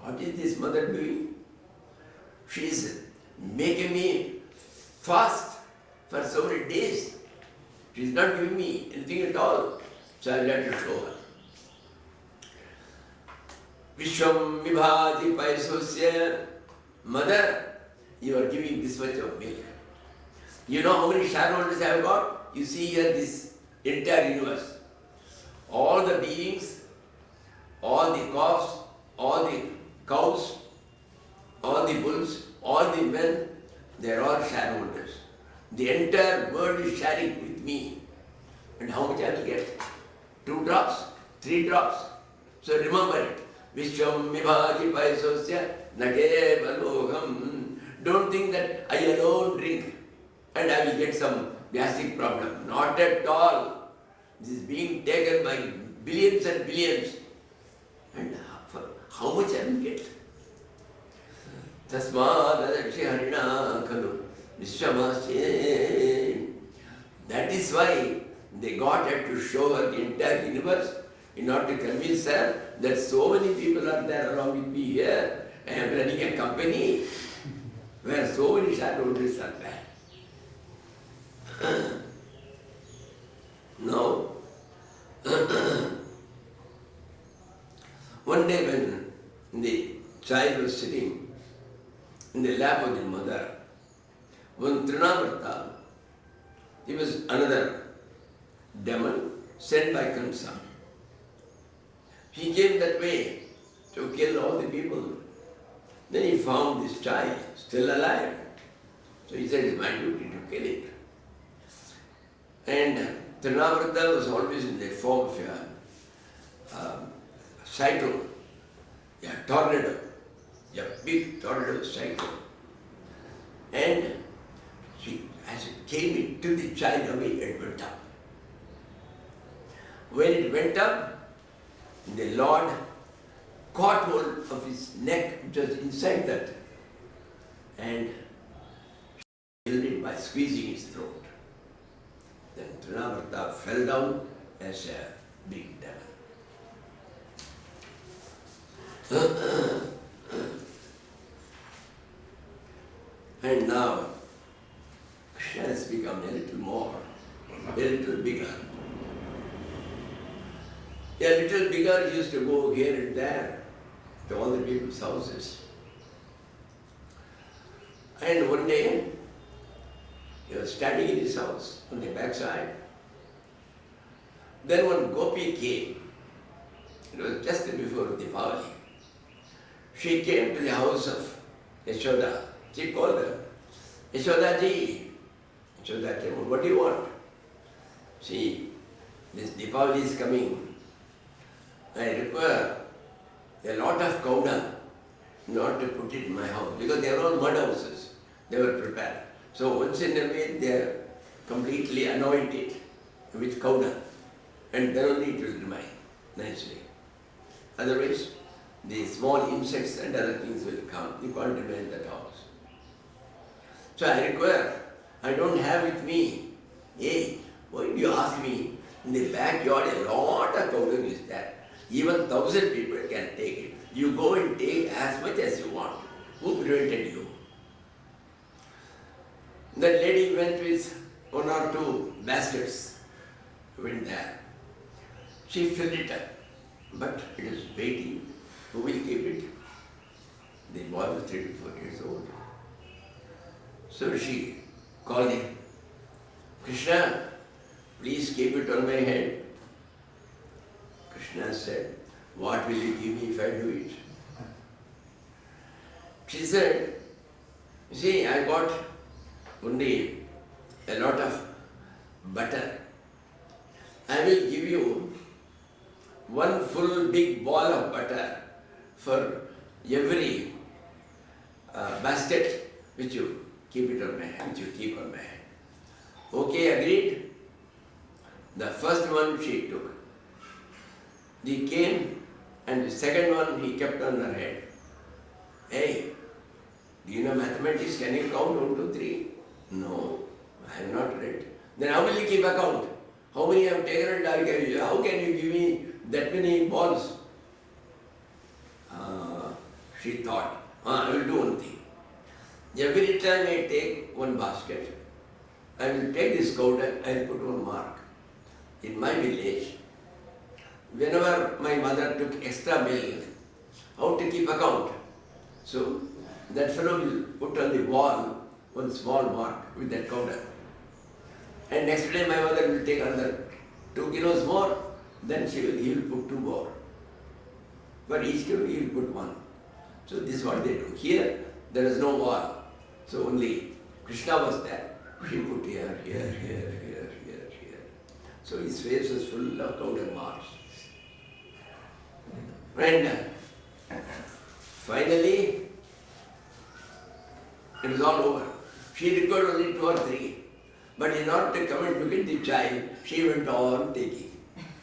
What is this mother doing? She is making me fast for so many days. She is not giving me anything at all. So I had to show her. Vishwam vibhati paisosya. Mother, you are giving this much of milk. You know how many shareholders I have got? You see here this entire universe. All the beings, all the calves, all the cows, all the bulls, all the men, they are all shareholders. The entire world is sharing with me. And how much I will get? 2 drops, 3 drops. So remember it. Vishwam vibhati paisosya nage balogam. Don't think that I alone drink and I will get some gastric problem. Not at all. This is being taken by billions and billions. And how much I will get? Tasmad adakshi harina khalu vishwamasya. That is why they got her to show her the entire universe in order to convince her that so many people are there along with me here. I am running a company where so many shareholders are there. Now, one day when the child was sitting in the lap of the mother, one Trinavarta, he was another demon sent by Kamsa. He came that way to kill all the people. Then he found this child still alive. So he said, it's my duty to kill it. And Trinavarta was always in the form of a cyclone, a tornado, a big tornado cyclone. And as it came, it took the child away and went up. When it went up, the Lord caught hold of his neck, which was inside that, and killed it by squeezing his throat. Then Trinavarta fell down as a big devil. And now Krishna has become a little more, a little bigger. A little bigger, he used to go here and there to all the people's houses. And one day, he was standing in his house on the backside. Then one gopi came. It was just before Deepavali. She came to the house of Yashoda. She called her, Yashoda ji. Yashoda came, what do you want? See, this Deepavali is coming. I require a lot of cow dung not to put it in my house because they are all mud houses. They were prepared. So once in a way they are completely anointed with cow dung. and then only it will remain nicely. Otherwise, the small insects and other things will come. You can't remain in that house. So I don't have with me. Hey, why do you ask me? In the backyard, a lot of cow dung is there. Even 1,000 people can take it. You go and take as much as you want. Who prevented you? That lady went with 1 or 2 baskets. Went there. She filled it up. But it is waiting. Who will keep it? The boy was 3 to 4 years old. So she called him. Krishna, please keep it on my head. Krishna said, what will you give me if I do it? She said, see, I got only a lot of butter. I will give you 1 full big ball of butter for every basket which you keep it on my hand, which you keep on my hand. Okay, agreed? The first one she took. He came and the second one he kept on her head. Hey, do you know mathematics? Can you count 1, 2, 3? No, I have not read. Then how will you keep account? How many I have taken and how can you give me that many balls? She thought, I will do one thing. Every time I take 1 basket, I will take this cow dung, I will put 1 mark. In my village, whenever my mother took extra milk, how to keep account? So that fellow will put on the wall 1 small mark with that cow dung. And next day my mother will take another 2 kilos more, then he will put 2 more. For each kilo he will put 1. So this is what they do. Here there is no wall. So only Krishna was there. He put here. So his face was full of cow dung marks. And finally, it was all over. She required only 2 or 3. But in order to come and look at the child, she went on taking.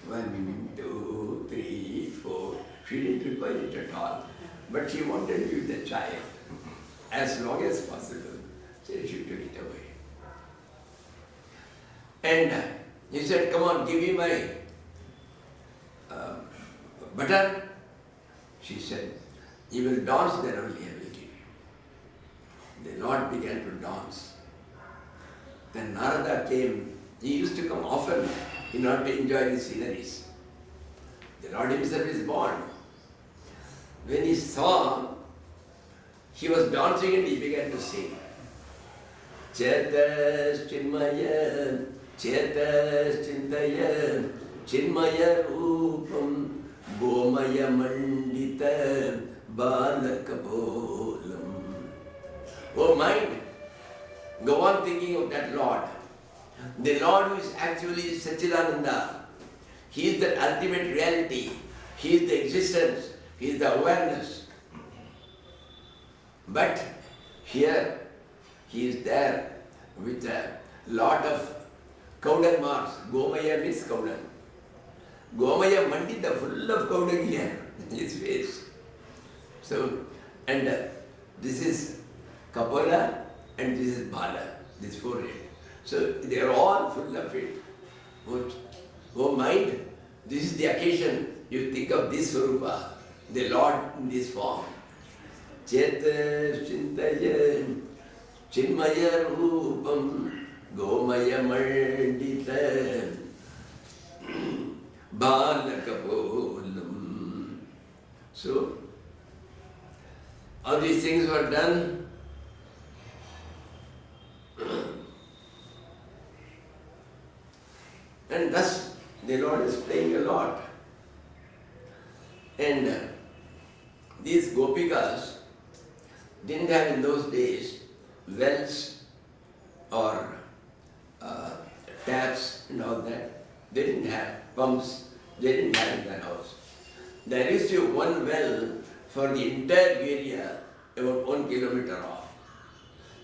1, 2, 3, 4. She didn't require it at all. But she wanted to give the child as long as possible. So she took it away. And he said, come on, give me my butter. She said, you will dance, then only I will give you. The Lord began to dance. Then Narada came. He used to come often in order to enjoy the sceneries. The Lord himself is born. When he saw, he was dancing and he began to sing. Chetas Chinmaya, Chetas Chintaya, Chinmaya Rupam, Gomaya Mandita, Balakapolam. Oh mind, go on thinking of that Lord. The Lord who is actually Satchidananda. He is the ultimate reality. He is the existence. He is the awareness. But here, he is there with a lot of cow dung marks. Gomaya means cow dung. Gomaya Mandita, full of cow dung here in his face. So, and this is Kapola and this is Bala, this forehead. So they are all full of it. Oh mind, this is the occasion you think of this Swarupa, the Lord in this form. Cheta Chintaya Chinmaya Rupam Gomaya Mandita Balakapolam. So all these things were done. And thus the Lord is playing a lot. And these gopikas didn't have in those days wells or taps and all that. They didn't have pumps. They didn't have in their house. There used to be one well for the entire area about 1 kilometer off.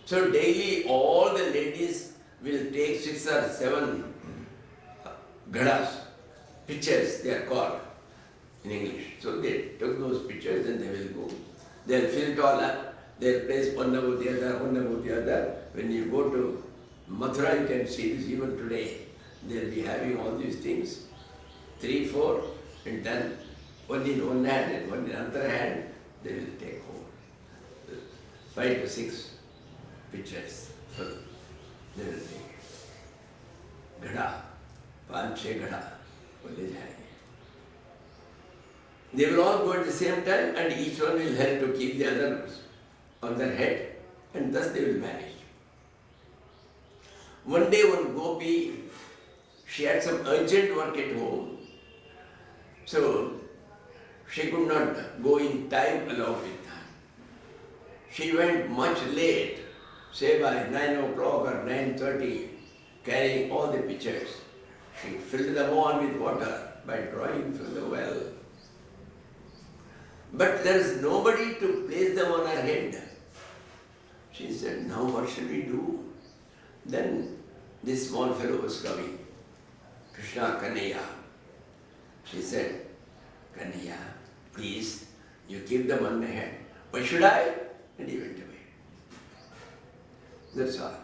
So daily all the ladies will take 6 or 7 gadas pictures, they are called in English. So they took those pictures and they will go. They'll fill it all up. They'll place one above the other, one above the other. When you go to Mathura, you can see this even today. They'll be having all these things. 3, 4, and then one in one hand and one in another hand, they will take home. 5 to 6 pictures. So they will take Gada, 5, 6 Gada. They will all go at the same time and each one will help to keep the others on their head and thus they will manage. One day one gopi, she had some urgent work at home, so she could not go in time along with her. She went much late, say by 9 o'clock or 9:30, carrying all the pictures. She filled them all with water by drawing from the well. But there is nobody to place them on her head. She said, now what shall we do? Then this small fellow was coming, Krishna Kanaya. She said, Kanaya, please, you keep them on my head. Why should I? And he went away. That's all.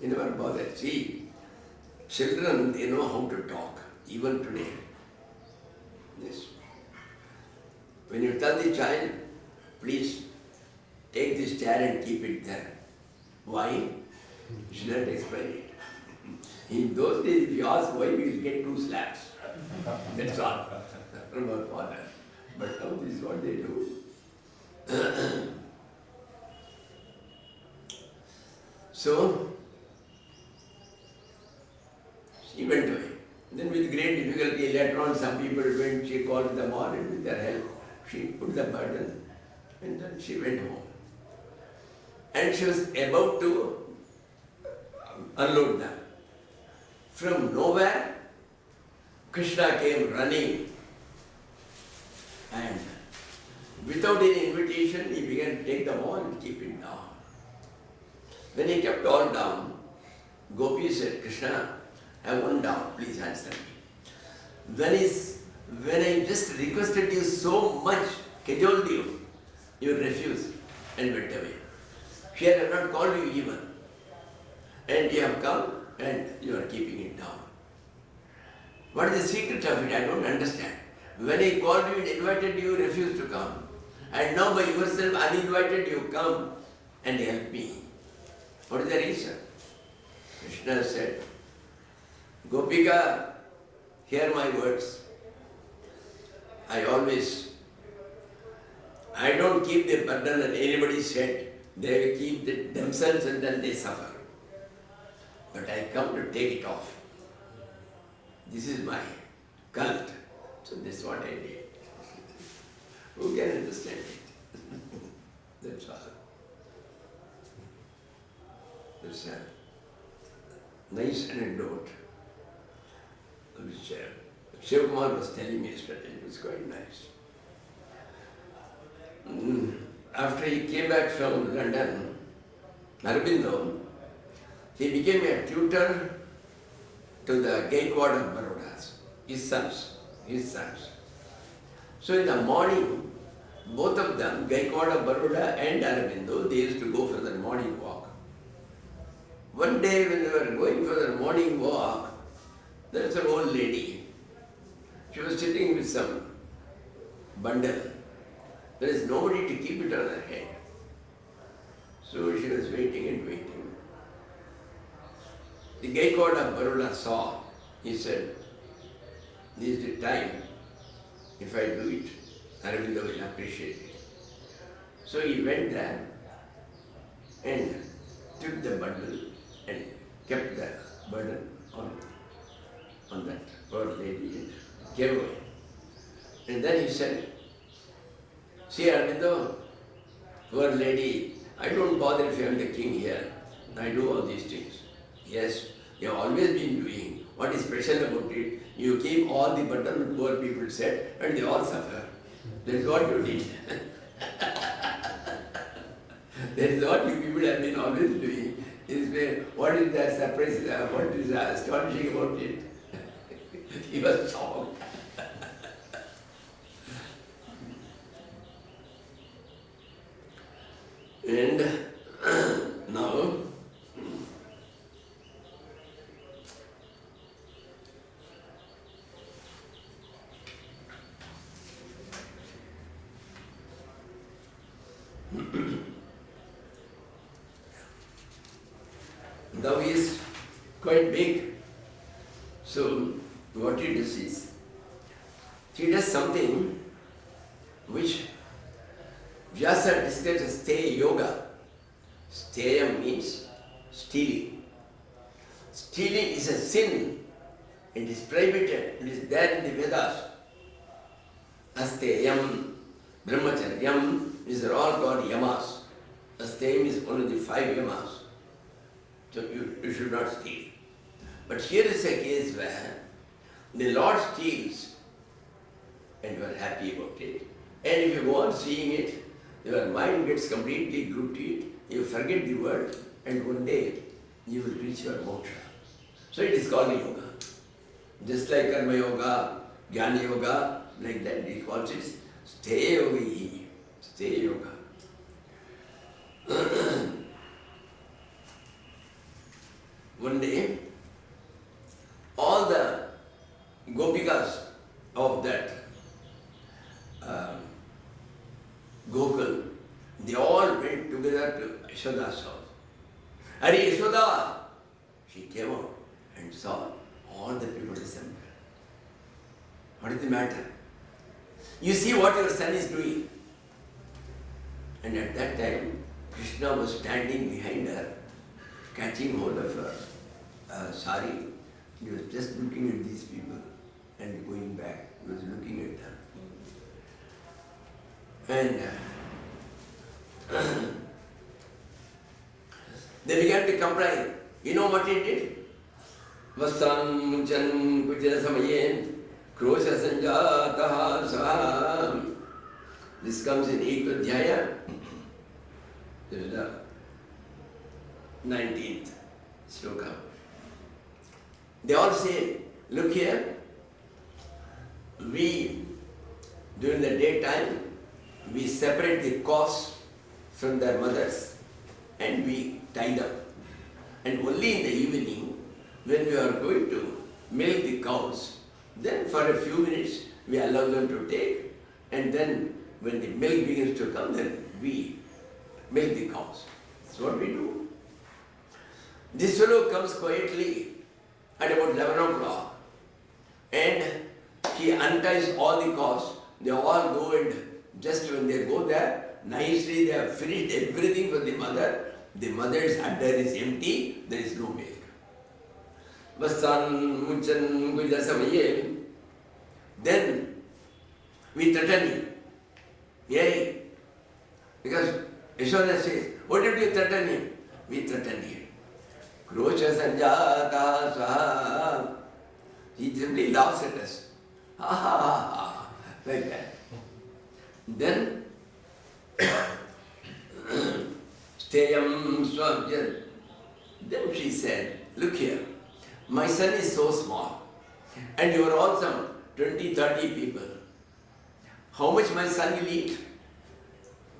He never bothered. See, children, they know how to talk, even today. Yes. When you tell the child, please take this chair and keep it there. Why? You should not explain it. In those days, if you ask why, we will get 2 slaps. That's all. From our father. But now this is what they do. So, she went away. Then with great difficulty, later on some people went, she called them all and with their help, she put the burden and then she went home. And she was about to unload them. From nowhere, Krishna came running and without any invitation, he began to take them all and keep it down. When he kept all down, Gopi said, Krishna, I have one doubt, please answer me. When I just requested you so much, cajoled you, you refused and went away. Here I have not called you even. And you have come and you are keeping it down. What is the secret of it? I don't understand. When I called you and invited you, you refused to come. And now by yourself, uninvited, you come and help me. What is the reason? Krishna said, Gopika, hear my words. I don't keep the burden on anybody's head. They will keep it themselves and then they suffer. But I come to take it off. This is my cult. So this is what I did. Who can understand it? That's all. There's a nice anecdote which Shivakumar was telling me yesterday. It was quite nice. After he came back from London, Aurobindo, he became a tutor to the Gaikwad of Baroda, his sons. So in the morning, both of them, Gaikwad of Baroda and Aurobindo, they used to go for their morning walk. One day when they were going for their morning walk, there was an old lady. She was sitting with some bundle. There is nobody to keep it on her head. So she was waiting and waiting. The Gaikwad of Baroda saw. He said, this is the time. If I do it, Aurobindo will appreciate it. So he went there and took the bundle and kept the burden on that poor lady and gave away. And then he said, see Aurobindo, poor lady, I don't bother if I am the king here. I do all these things. Yes, you have always been doing. What is special about it? You keep all the burden poor people said and they all suffer. That is what you did. That is what you people have been always doing. What is the surprise, what is astonishing about it? He was shocked. And now, now he is quite big. So what he does is, he does something which Vyasa describes as Steya Yoga. Steya means stealing. Stealing is a sin. It is prohibited. It is there in the Vedas. Asteyam, Brahmacharyam, these are all called yamas. Asteyam is one of the 5 yamas. So you should not steal. But here is a case where the Lord steals and you are happy about it. And if you go on seeing it, your mind gets completely glued to it, you forget the world, and one day you will reach your moksha. So it is called yoga. Just like karma yoga, jnana yoga, like that, it calls it stay yoga. Stay yoga. One day, all the gopikas of that Gokul, they all went together to Yashoda's house. Hari Yashoda! She came out and saw all the people assembled. What is the matter? You see what your son is doing. And at that time, Krishna was standing behind her, catching hold of her sari. He was just looking at these people and going back. He was looking at them. And they began to complain. You know what he did? Vasam muchan kuchara samayen krosha sanjataha saham. This comes in Ekadhyaya. This is the 19th sloka. They all say, look here, we, during the daytime, we separate the calves from their mothers and we tie them. And only in the evening, when we are going to milk the cows, then for a few minutes we allow them to take, and then when the milk begins to come, then we milk the cows. That's what we do. This fellow comes quietly at about 11 o'clock and he unties all the cows. They all go, and just when they go there, nicely they have finished everything for the mother. The mother's udder is empty, there is no milk. Vasan muchan gujasamayem. Then we threaten him. Yay! Because Yashoda says, what did you threaten him? We threaten him. Krosha sanjata saha. He simply laughs at us. Ha ha ha ha. Like that. Then Steyam Swamiji. Then she said, look here, my son is so small and you are all some 20, 30 people. How much my son will eat?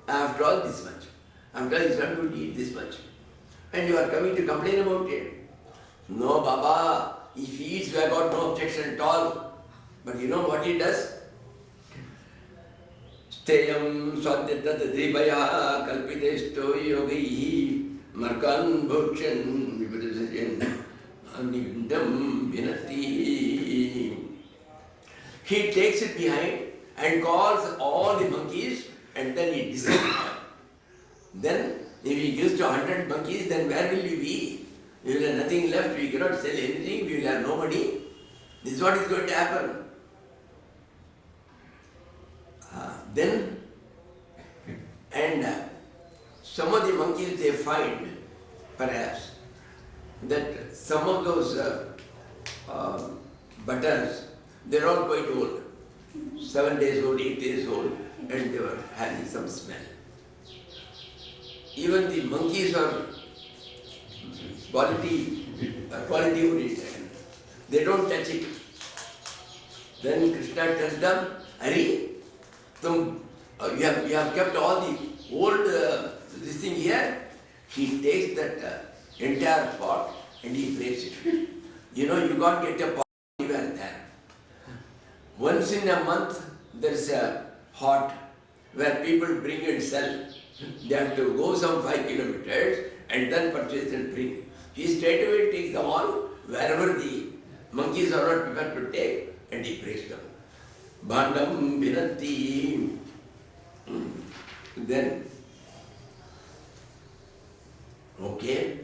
After all this much. After all, he is not going to eat this much. And you are coming to complain about it. No, Baba, if he eats, we have got no objection at all. But you know what he does? Steyam swadhyata dribaya kalpitesto yogi markan bhukshan viprasajan anivindam vinati. He takes it behind and calls all the monkeys and then he disappears. Then if he gives to 100 monkeys, then where will we be? We will have nothing left, we cannot sell anything, we will have no money. This is what is going to happen. Then, and some of the monkeys they find, perhaps, that some of those butters, they are all quite old, 7 days old, 8 days old, and they were having some smell. Even the monkeys are quality oriented. They don't touch it. Then Krishna tells them, Hari, you have kept all the old this thing here. He takes that entire pot and he breaks it. You can't get a pot anywhere there. Once in a month there is a hut where people bring and sell. They have to go some 5 kilometers and then purchase and bring. He straight away takes them all wherever the monkeys are not prepared to take and he breaks them. Bandam Vinati. Then, okay.